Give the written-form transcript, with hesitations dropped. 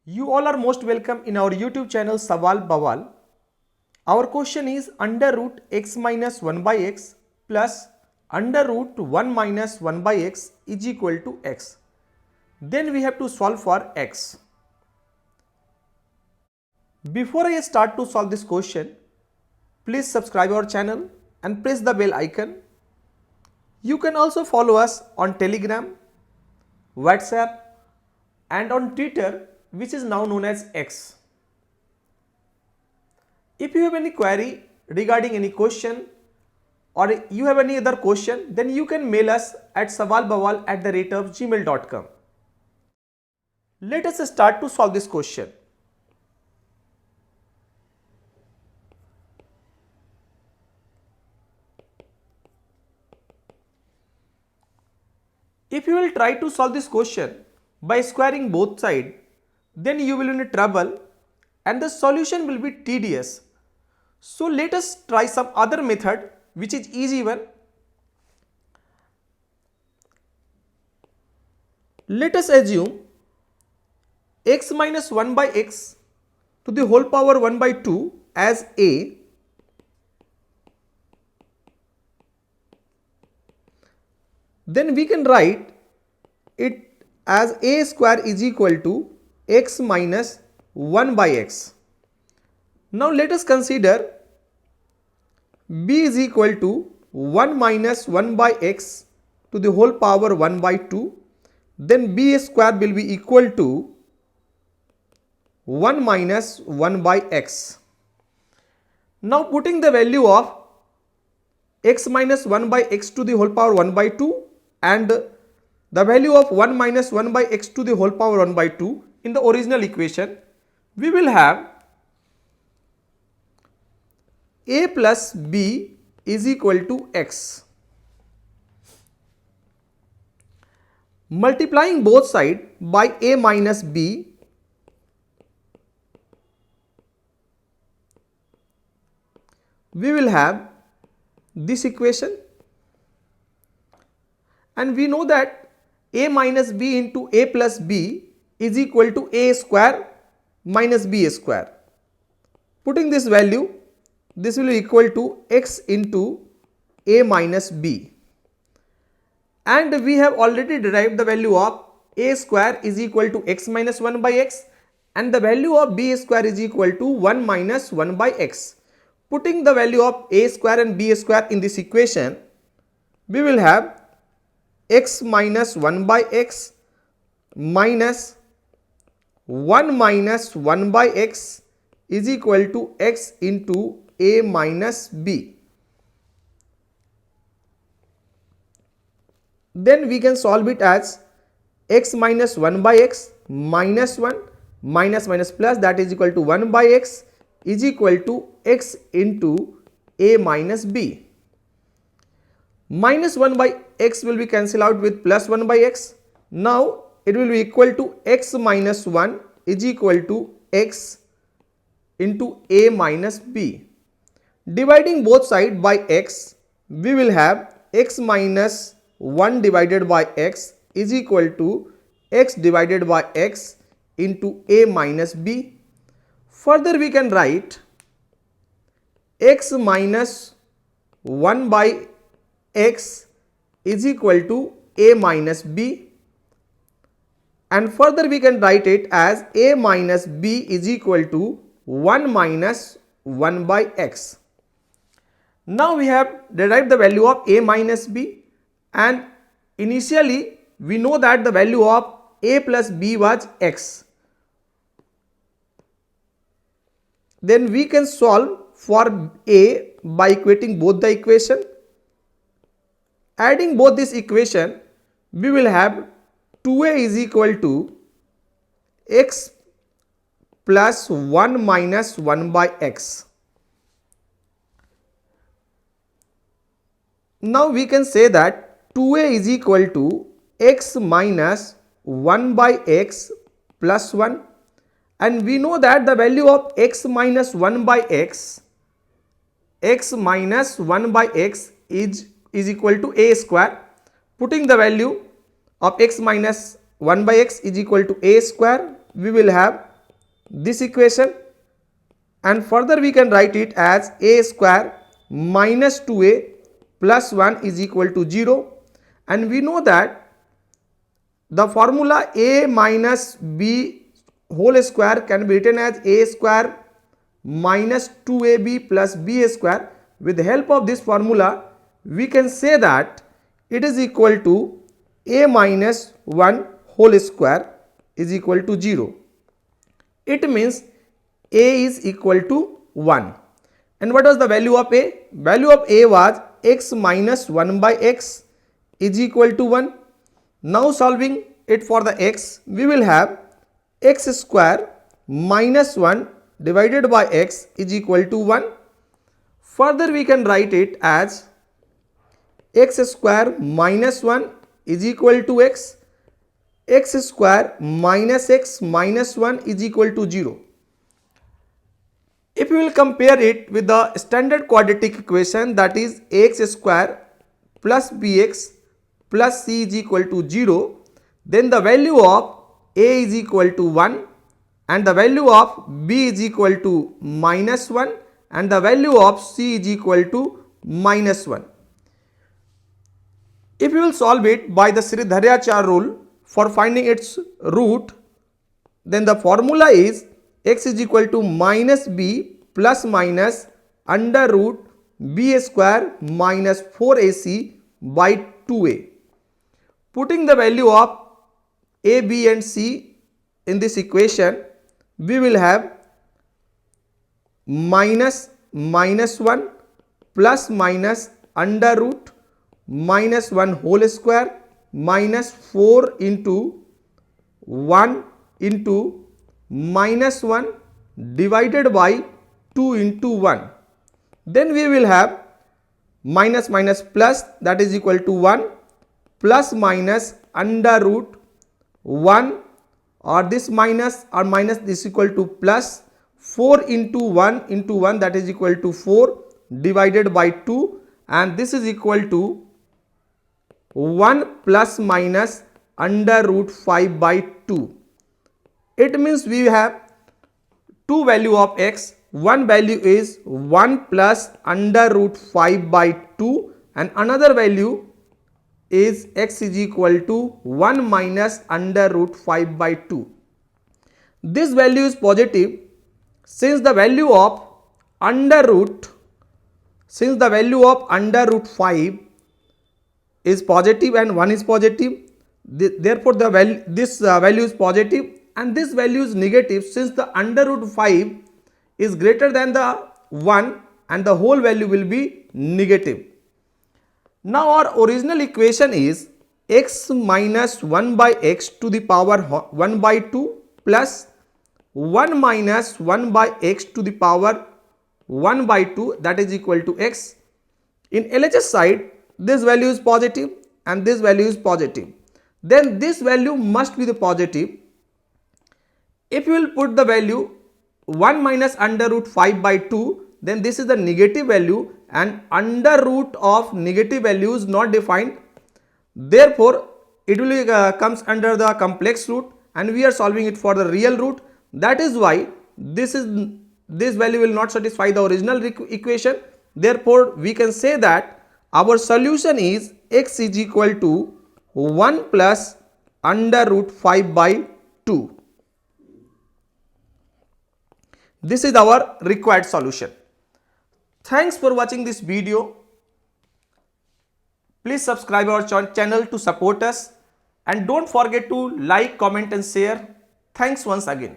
You all are most welcome in our YouTube channel Sawal Bawal. Our question is under root x minus 1 by x plus under root 1 minus 1 by x is equal to x. Then we have to solve for x. Before I start to solve this question, please subscribe our channel and press the bell icon. You can also follow us on Telegram, WhatsApp and on Twitter, which is now known as X. If you have any query regarding any question or you have any other question, then you can mail us at sawalbawal@gmail.com. Let us start to solve this question. If you will try to solve this question by squaring both sides, then you will be in trouble and the solution will be tedious. So let us try some other method which is easy one. Let us assume x minus 1 by x to the whole power 1 by 2 as a. Then we can write it as a square is equal to x minus 1 by x. Now let us consider b is equal to 1 minus 1 by x to the whole power 1 by 2. Then b square will be equal to 1 minus 1 by x. Now putting the value of x minus 1 by x to the whole power 1 by 2 and the value of 1 minus 1 by x to the whole power 1 by 2 in the original equation, we will have a plus b is equal to x. Multiplying both sides by a minus b, we will have this equation, and we know that a minus b into a plus b is equal to a square minus b square. Putting this value, this will be equal to x into a minus b. And we have already derived the value of a square is equal to x minus 1 by x and the value of b square is equal to 1 minus 1 by x. Putting the value of a square and b square in this equation, we will have x minus 1 by x minus 1 minus 1 by x is equal to x into a minus b. Then we can solve it as x minus 1 by x minus 1 minus minus plus, that is equal to 1 by x is equal to x into a minus b. Minus 1 by x will be cancelled out with plus 1 by x. Now it will be equal to x minus 1 is equal to x into a minus b. Dividing both sides by x, we will have x minus 1 divided by x is equal to x divided by x into a minus b. Further we can write x minus 1 by x is equal to a minus b, and further we can write it as a minus b is equal to 1 minus 1 by x. Now we have derived the value of a minus b, and initially we know that the value of a plus b was x. Then we can solve for a by equating both the equation. Adding both this equation, we will have 2a is equal to x plus 1 minus 1 by x. Now we can say that 2a is equal to x minus 1 by x plus 1, and we know that the value of x minus 1 by x minus 1 by x is equal to a square. Putting the value of x minus 1 by x is equal to a square, we will have this equation, and further we can write it as a square minus 2a plus 1 is equal to 0, and we know that the formula a minus b whole square can be written as a square minus 2ab plus b square. With the help of this formula we can say that it is equal to a minus 1 whole square is equal to 0. It means a is equal to 1. And what was the value of a? Value of a was x minus 1 by x is equal to 1. Now solving it for the x, we will have x square minus 1 divided by x is equal to 1. Further we can write it as x square minus 1 is equal to x square minus x minus 1 is equal to 0. If we will compare it with the standard quadratic equation, that is ax square plus bx plus c is equal to 0, then the value of a is equal to 1 and the value of b is equal to minus 1 and the value of c is equal to minus 1. If we will solve it by the Sridharacharyya rule for finding its root, then the formula is x is equal to minus b plus minus under root b square minus 4ac by 2a. Putting the value of a, b and c in this equation, we will have minus 1 plus minus under root minus 1 whole square minus 4 into 1 into minus 1 divided by 2 into 1. Then we will have minus minus plus, that is equal to 1, plus minus under root 1 or this minus this equal to plus 4 into 1 that is equal to 4 divided by 2, and this is equal to 1 plus minus under root 5 by 2. It means we have two value of x. One value is 1 plus under root 5 by 2 and another value is x is equal to 1 minus under root 5 by 2. This value is positive since the value of under root 5 is positive and 1 is positive. Therefore this value is positive and this value is negative since the under root 5 is greater than the 1 and the whole value will be negative. Now our original equation is x minus 1 by x to the power 1 by 2 plus 1 minus 1 by x to the power 1 by 2, that is equal to x. In LHS side, this value is positive and this value is positive. Then this value must be the positive. If you will put the value 1 minus under root 5 by 2, then this is the negative value and under root of negative value is not defined. Therefore, it will comes under the complex root and we are solving it for the real root. That is why this value will not satisfy the original equation. Therefore, we can say that our solution is x is equal to 1 plus under root 5 by 2. This is our required solution. Thanks for watching this video. Please subscribe our channel to support us and don't forget to like, comment and share. Thanks once again.